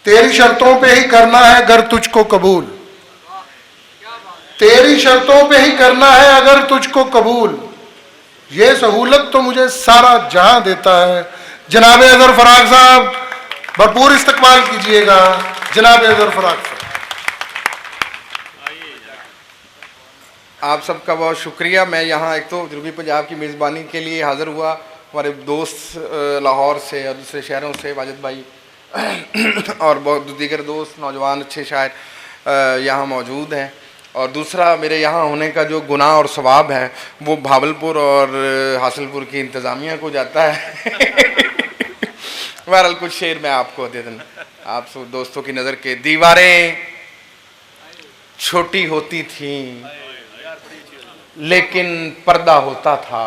तेरी शर्तों पे ही करना है अगर तुझको कबूल, तेरी शर्तों पे ही करना है अगर तुझको कबूल, ये सहूलत तो मुझे सारा जहां देता है। जनाब अजहर फराग साहब, भरपूर इस्तकबाल कीजिएगा जनाब अजहर फराग साहब। आप सबका बहुत शुक्रिया। मैं यहाँ एक तो जनूबी पंजाब की मेज़बानी के लिए हाज़िर हुआ। हमारे दोस्त लाहौर से और दूसरे शहरों से, वाजिद भाई और बहुत दीगर दोस्त नौजवान अच्छे शायर यहाँ मौजूद हैं। और दूसरा, मेरे यहाँ होने का जो गुनाह और सवाब है वो भावलपुर और हासिलपुर की इंतज़ामिया को जाता है। बहरहाल कुछ शेर मैं आपको दे दूँ, आप सब दोस्तों की नज़र के। दीवारें छोटी होती थीं लेकिन पर्दा होता था,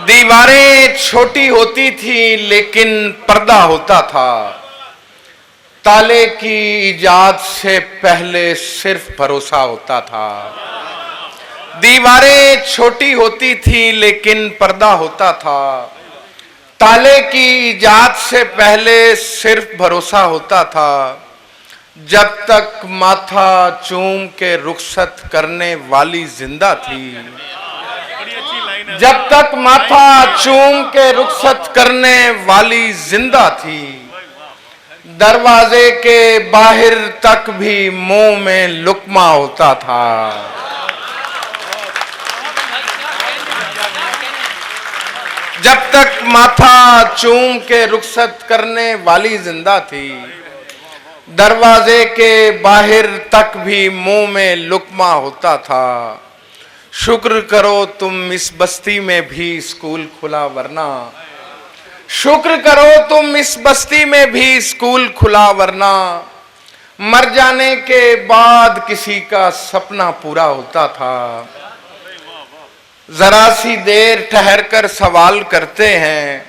दीवारें छोटी होती थी लेकिन पर्दा होता था, ताले की इजाद से पहले सिर्फ भरोसा होता था। दीवारें छोटी होती थी लेकिन पर्दा होता था, ताले की इजाद से पहले सिर्फ भरोसा होता था। जब तक माथा चूम के रुखसत करने वाली जिंदा थी, जब तक माथा चूम के रुखसत करने वाली जिंदा थी, दरवाजे के बाहर तक भी मुंह में लुक्मा होता था। जब तक माथा चूम के रुखसत करने वाली जिंदा थी, दरवाजे के बाहर तक भी मुंह में लुक्मा होता था। शुक्र करो तुम इस बस्ती में भी स्कूल खुला वरना, शुक्र करो तुम इस बस्ती में भी स्कूल खुला वरना, मर जाने के बाद किसी का सपना पूरा होता था। जरा सी देर ठहर कर सवाल करते हैं,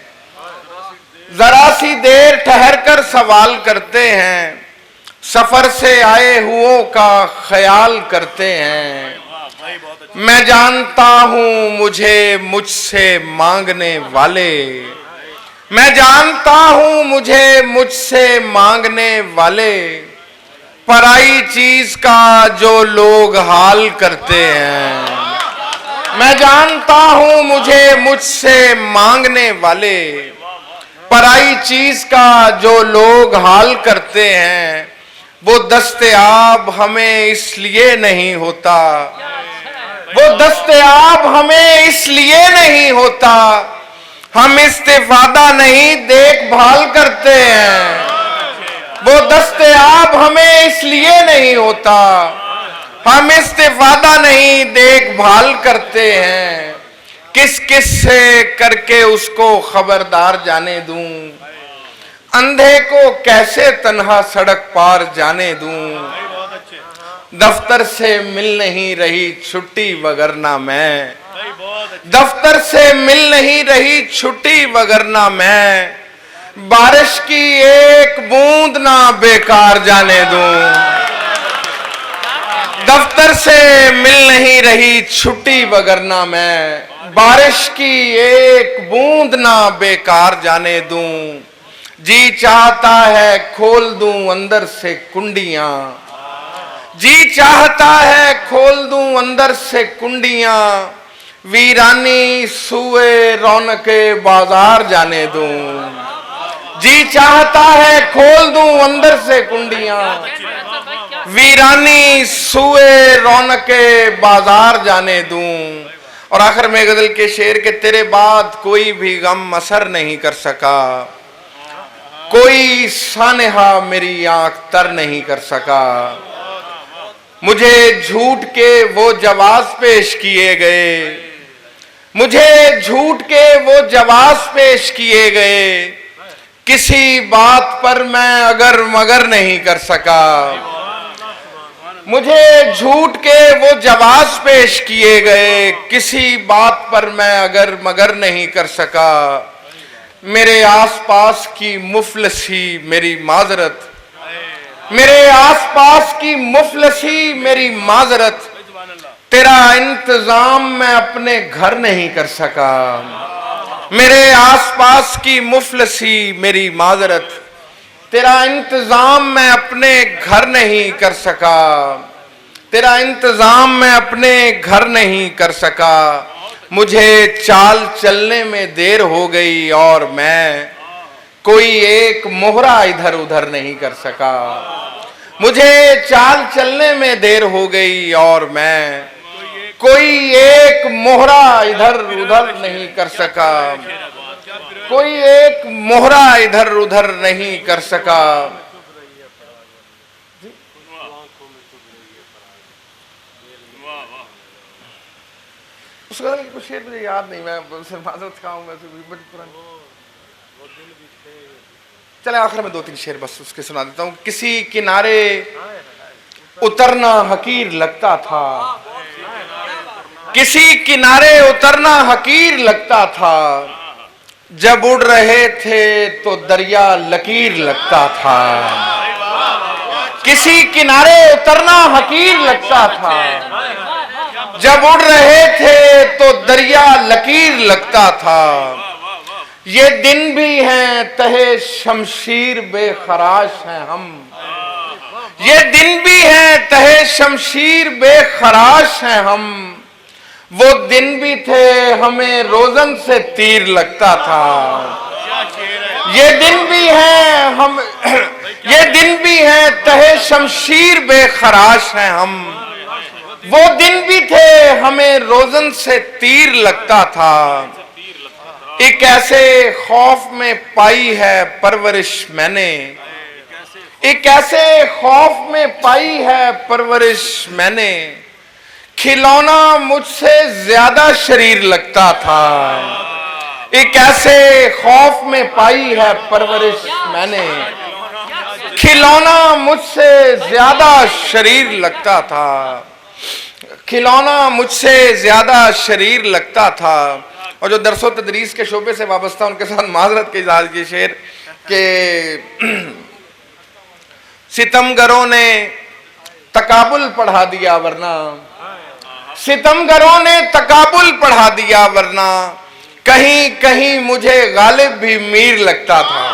जरा सी देर ठहर कर सवाल करते हैं, सफर से आए हुओं का ख्याल करते हैं। मैं जानता हूं मुझे मुझसे मांगने वाले, मैं जानता हूं मुझे मुझसे मांगने वाले, पराई चीज का जो लोग हाल करते हैं। मैं जानता हूं मुझे मुझसे मांगने वाले, पराई चीज का जो लोग हाल करते हैं। वो दस्तयाब हमें इसलिए नहीं होता, वो दस्तयाब हमें इसलिए नहीं होता, हम इस्तिफादा नहीं देखभाल करते हैं। वो दस्तयाब हमें इसलिए नहीं होता, हम इस्तिफादा नहीं देखभाल करते हैं। किस किस से करके उसको खबरदार जाने दूं, अंधे को कैसे तन्हा सड़क पार जाने दूं। दफ्तर से मिल नहीं रही छुट्टी वगरना मैं, दफ्तर से मिल नहीं रही छुट्टी वगरना मैं, बारिश की एक बूंद ना बेकार जाने दूं। दफ्तर से मिल नहीं रही छुट्टी वगरना मैं, बारिश की एक बूंद ना बेकार जाने दूं। जी चाहता है खोल दूं अंदर से कुंडियां, जी चाहता है खोल दूं अंदर से कुंडियां, वीरानी सुए रौनके बाजार जाने दूं। जी चाहता है खोल दूं अंदर से कुंडियां, वीरानी सुए रौनके बाजार जाने दूं। और आखिर में गजल के शेर के, तेरे बाद कोई भी गम असर नहीं कर सका, कोई सानेहा मेरी आंख तर नहीं कर सका। मुझे झूठ के वो जवाब पेश किए गए, मुझे झूठ के वो जवाब पेश किए गए, किसी बात पर मैं अगर मगर नहीं कर सका। मुझे झूठ के वो जवाब पेश किए गए, किसी बात पर मैं अगर मगर नहीं कर सका। मेरे आसपास की मुफलसी मेरी माजरत, मेरे आसपास की मुफलसी मेरी माजरत, तेरा इंतजाम मैं अपने घर नहीं कर सका। मेरे आसपास की मुफलसी मेरी माजरत, तेरा इंतजाम मैं अपने घर नहीं कर सका, तेरा इंतजाम मैं अपने घर नहीं कर सका, मुझे चाल चलने में देर हो गई और मैं कोई एक मोहरा इधर उधर नहीं कर सका, मुझे चाल चलने में देर हो गई और मैं कोई एक मोहरा इधर उधर नहीं कर सका, कोई एक मोहरा इधर उधर नहीं कर सका। उसका कुछ शेर मुझे याद नहीं, मैं माजरत खाऊंगा, चले आखिर में 2-3 शेर बस उसके सुना देता हूं। किसी किनारे उतरना हकीर लगता था, किसी किनारे उतरना हकीर लगता था, जब उड़ रहे थे तो दरिया लकीर लगता था। किसी किनारे उतरना हकीर लगता था, जब उड़ रहे थे तो दरिया लकीर लगता था। ये दिन भी हैं तहे शमशीर बेखराश हैं हम, ये दिन भी हैं तहे शमशीर बेखराश हैं हम, वो दिन भी थे हमें रोजन से तीर लगता था। ये दिन भी हैं हम, ये दिन भी हैं तहे शमशीर बेखराश हैं हम, वो दिन भी थे हमें रोजन से तीर लगता था। एक ऐसे खौफ में पाई है परवरिश मैंने, एक ऐसे खौफ में पाई है परवरिश मैंने, खिलौना मुझसे ज्यादा शरीर लगता था। एक ऐसे खौफ में पाई है परवरिश मैंने, खिलौना मुझसे ज्यादा शरीर लगता था, खिलौना मुझसे ज्यादा शरीर लगता था। और जो दरसो तदरीस के शोबे से वाबस्ता उनके साथ माजरत के इजाज के शेर के सितमगरों ने तकाबुल पढ़ा दिया वरना, सितमगरों ने तकाबुल पढ़ा दिया वरना, कहीं कहीं मुझे गालिब भी मीर लगता था।